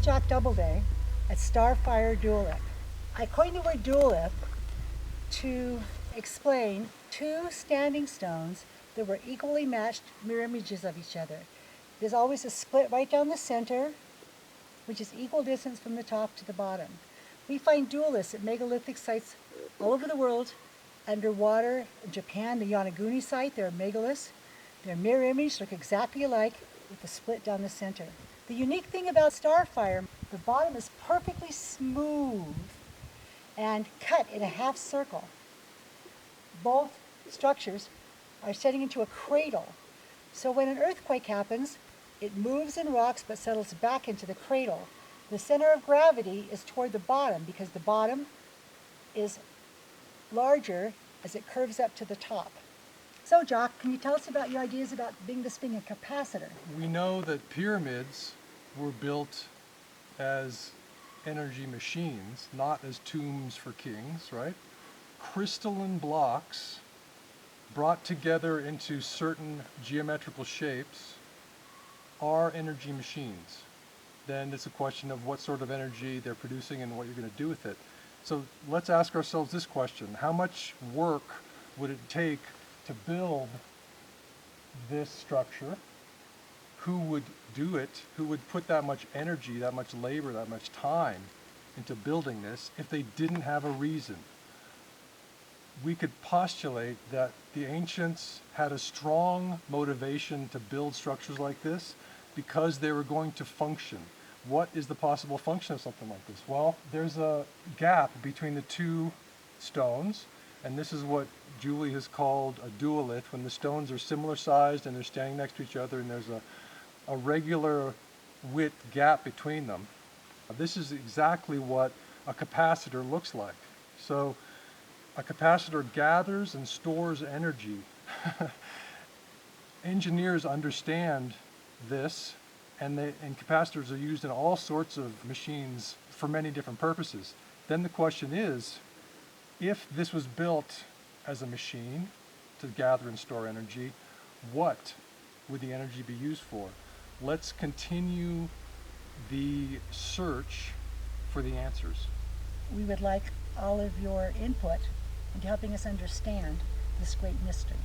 Jock Doubleday at Star Fire Duolith. I coined the word duolith to explain two standing stones that were equally matched mirror images of each other. There's always a split right down the center, which is equal distance from the top to the bottom. We find duoliths at megalithic sites all over the world. Underwater in Japan, the Yonaguni site, there are megaliths. Their mirror image look exactly alike with a split down the center. The unique thing about Starfire, the bottom is perfectly smooth and cut in a half circle. Both structures are setting into a cradle. So when an earthquake happens, it moves and rocks but settles back into the cradle. The center of gravity is toward the bottom because the bottom is larger as it curves up to the top. So Jock, can you tell us about your ideas about this being a capacitor? We know that pyramids were built as energy machines, not as tombs for kings, right? Crystalline blocks brought together into certain geometrical shapes are energy machines. Then it's a question of what sort of energy they're producing and what you're going to do with it. So let's ask ourselves this question: how much work would it take to build this structure? Who would do it? Who would put that much energy, that much labor, that much time into building this if they didn't have a reason? We could postulate that the ancients had a strong motivation to build structures like this because they were going to function. What is the possible function of something like this? Well, there's a gap between the two stones, and this is what Julie has called a duolith, when the stones are similar sized and they're standing next to each other and there's a regular width gap between them. This is exactly what a capacitor looks like. So a capacitor gathers and stores energy. Engineers understand this, and capacitors are used in all sorts of machines for many different purposes. Then the question is, if this was built as a machine to gather and store energy, what would the energy be used for? Let's continue the search for the answers. We would like all of your input into helping us understand this great mystery.